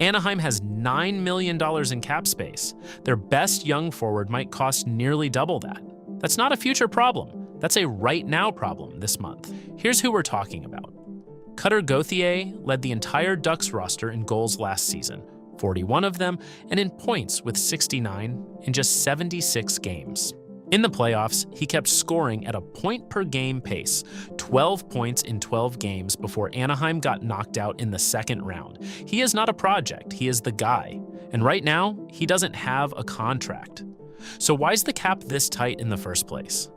Anaheim has $9 million in cap space. Their best young forward might cost nearly double that. That's not a future problem. That's a right-now problem this month. Here's who we're talking about. Cutter Gauthier led the entire Ducks roster in goals last season, 41 of them, and in points with 69 in just 76 games. In the playoffs, he kept scoring at a point-per-game pace, 12 points in 12 games before Anaheim got knocked out in the second round. He is not a project, he is the guy. And right now, he doesn't have a contract. So why's the cap this tight in the first place?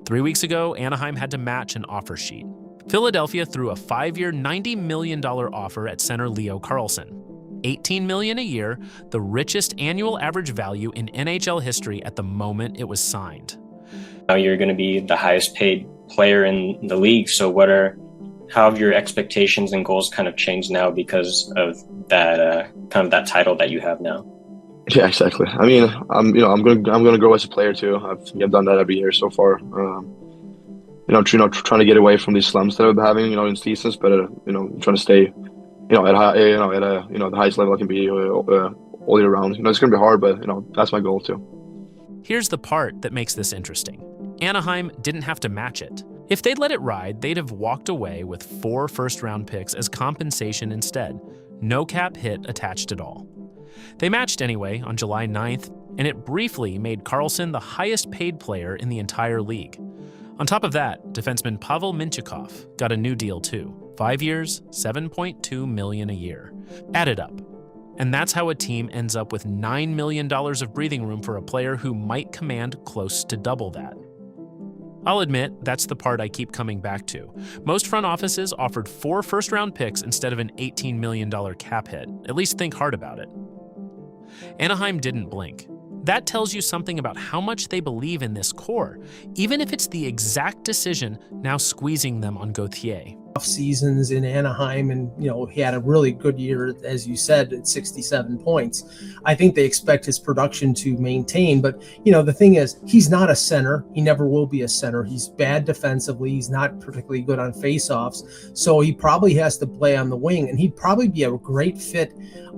3 weeks ago, Anaheim had to match an offer sheet. Philadelphia threw a 5-year, $90 million offer at center Leo Carlsson. $18 million a year, the richest annual average value in NHL history at the moment it was signed. Now you're going to be the highest paid player in the league. So how have your expectations and goals kind of changed now because of that that title that you have now? Yeah, exactly. I mean, I'm gonna grow as a player too. I've done that every year so far. Trying to get away from these slumps that I've been having, in seasons, but trying to stay, at the highest level I can be all year round. It's gonna be hard, but that's my goal too. Here's the part that makes this interesting. Anaheim didn't have to match it. If they'd let it ride, they'd have walked away with 4 first-round picks as compensation instead. No cap hit attached at all. They matched anyway on July 9th, and it briefly made Carlsson the highest-paid player in the entire league. On top of that, defenseman Pavel Mintyukov got a new deal too. 5 years, $7.2 million a year. Add it up. And that's how a team ends up with $9 million of breathing room for a player who might command close to double that. I'll admit, that's the part I keep coming back to. Most front offices offered 4 first-round picks instead of an $18 million cap hit. At least think hard about it. Anaheim didn't blink. That tells you something about how much they believe in this core, even if it's the exact decision now squeezing them on Gauthier. Seasons in Anaheim, and he had a really good year, as you said, at 67 points. I think they expect his production to maintain, but the thing is, he's not a center. He never will be a center. He's bad defensively. He's not particularly good on faceoffs, so he probably has to play on the wing, and he'd probably be a great fit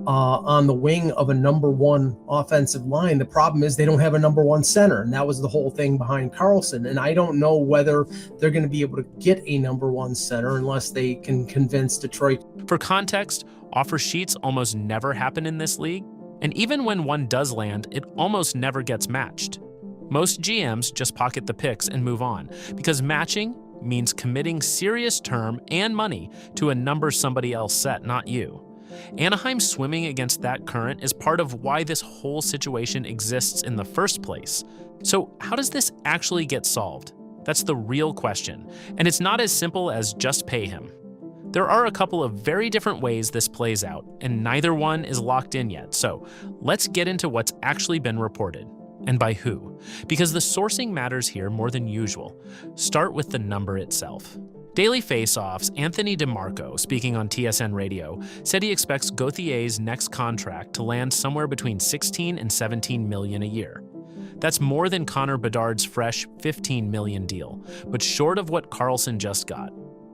on the wing of a number 1 offensive line. The problem is they don't have a number 1 center, and that was the whole thing behind Carlsson. And I don't know whether they're going to be able to get a number 1 center unless they can convince Detroit. For context, offer sheets almost never happen in this league, and even when one does land, it almost never gets matched. Most GMs just pocket the picks and move on, because matching means committing serious term and money to a number somebody else set, not you. Anaheim swimming against that current is part of why this whole situation exists in the first place. So how does this actually get solved? That's the real question, and it's not as simple as just pay him. There are a couple of very different ways this plays out, and neither one is locked in yet, so let's get into what's actually been reported, and by who, because the sourcing matters here more than usual. Start with the number itself. Daily Faceoff's Anthony DeMarco, speaking on TSN Radio, said he expects Gauthier's next contract to land somewhere between 16 and 17 million a year. That's more than Connor Bedard's fresh $15 million deal, but short of what Carlsson just got.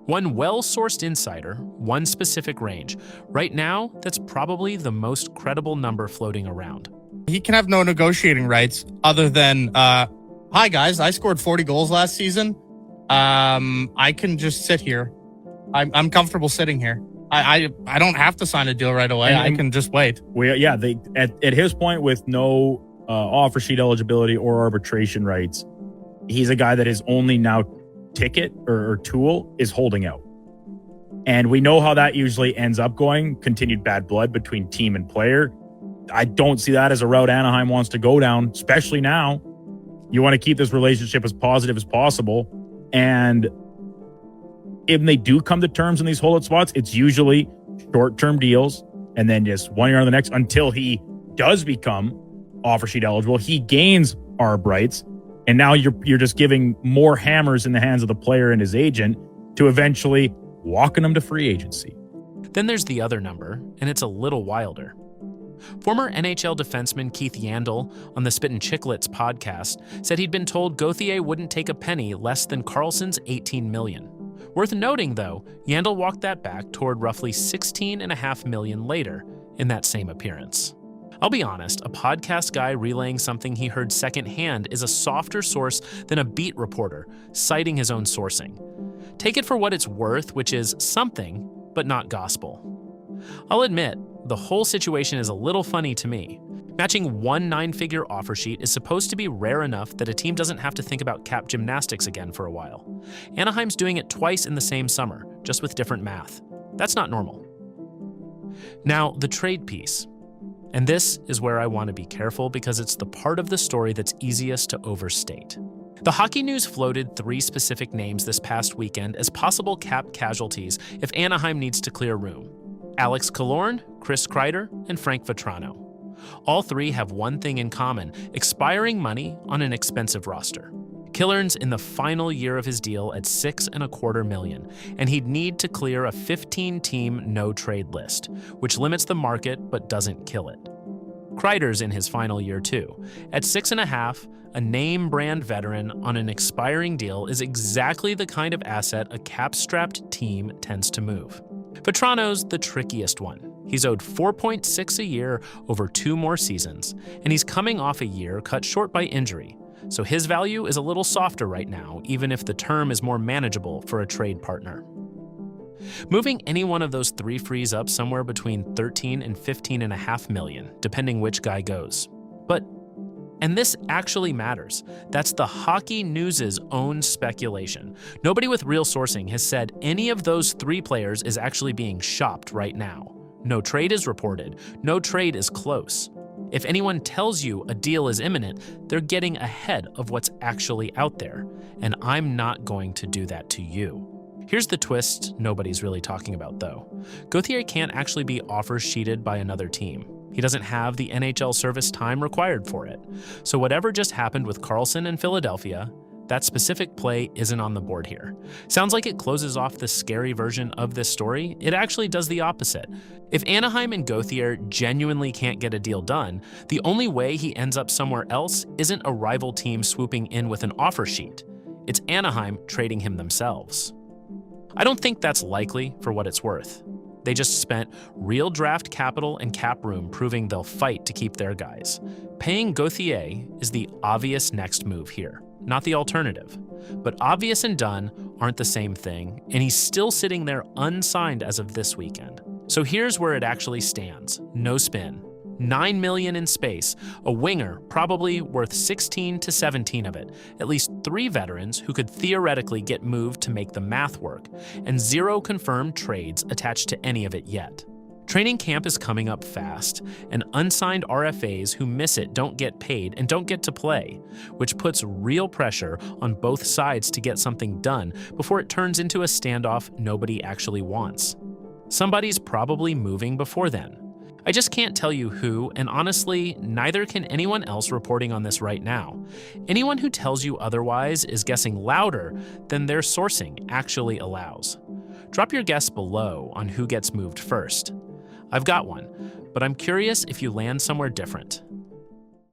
One well-sourced insider, one specific range. Right now, that's probably the most credible number floating around. He can have no negotiating rights other than, hi guys, I scored 40 goals last season. I can just sit here. I'm comfortable sitting here. I don't have to sign a deal right away. I can just wait. At his point, with no offer sheet eligibility or arbitration rights, he's a guy that his only now ticket or tool is holding out. And we know how that usually ends up going, continued bad blood between team and player. I don't see that as a route Anaheim wants to go down, especially now. You want to keep this relationship as positive as possible. And if they do come to terms in these holdout spots, it's usually short-term deals and then just 1 year on the next until he does become offer sheet eligible. He gains arb rights, and now you're just giving more hammers in the hands of the player and his agent to eventually walking him to free agency. Then there's the other number, and it's a little wilder. Former NHL defenseman Keith Yandle on the Spittin' Chicklets podcast said he'd been told Gauthier wouldn't take a penny less than Carlsson's $18 million. Worth noting, though, Yandle walked that back toward roughly $16.5 million later, in that same appearance. I'll be honest, a podcast guy relaying something he heard secondhand is a softer source than a beat reporter citing his own sourcing. Take it for what it's worth, which is something, but not gospel. I'll admit, the whole situation is a little funny to me. Matching one 9-figure offer sheet is supposed to be rare enough that a team doesn't have to think about cap gymnastics again for a while. Anaheim's doing it twice in the same summer, just with different math. That's not normal. Now, the trade piece. And this is where I want to be careful because it's the part of the story that's easiest to overstate. The Hockey News floated 3 specific names this past weekend as possible cap casualties if Anaheim needs to clear room. Alex Killorn, Chris Kreider, and Frank Vatrano. All 3 have one thing in common: expiring money on an expensive roster. Killorn's in the final year of his deal at $6.25 million, and he'd need to clear a 15-team no-trade list, which limits the market but doesn't kill it. Kreider's in his final year too. At $6.5, a name-brand veteran on an expiring deal is exactly the kind of asset a cap-strapped team tends to move. Vatrano's the trickiest one. He's owed $4.6 a year over 2 more seasons, and he's coming off a year cut short by injury, so his value is a little softer right now, even if the term is more manageable for a trade partner. Moving any one of those 3 frees up somewhere between 13 and 15.5 million, depending which guy goes. And this actually matters. That's the Hockey News' own speculation. Nobody with real sourcing has said any of those 3 players is actually being shopped right now. No trade is reported. No trade is close. If anyone tells you a deal is imminent, they're getting ahead of what's actually out there. And I'm not going to do that to you. Here's the twist nobody's really talking about, though. Gauthier can't actually be offer sheeted by another team. He doesn't have the NHL service time required for it. So whatever just happened with Karlsson in Philadelphia, that specific play isn't on the board here. Sounds like it closes off the scary version of this story. It actually does the opposite. If Anaheim and Gauthier genuinely can't get a deal done, the only way he ends up somewhere else isn't a rival team swooping in with an offer sheet. It's Anaheim trading him themselves. I don't think that's likely for what it's worth. They just spent real draft capital and cap room proving they'll fight to keep their guys. Paying Gauthier is the obvious next move here, not the alternative. But obvious and done aren't the same thing, and he's still sitting there unsigned as of this weekend. So here's where it actually stands. No spin. $9 million in space, a winger probably worth 16 to 17 of it, at least 3 veterans who could theoretically get moved to make the math work, and 0 confirmed trades attached to any of it yet. Training camp is coming up fast, and unsigned RFAs who miss it don't get paid and don't get to play, which puts real pressure on both sides to get something done before it turns into a standoff nobody actually wants. Somebody's probably moving before then. I just can't tell you who, and honestly, neither can anyone else reporting on this right now. Anyone who tells you otherwise is guessing louder than their sourcing actually allows. Drop your guess below on who gets moved first. I've got one, but I'm curious if you land somewhere different.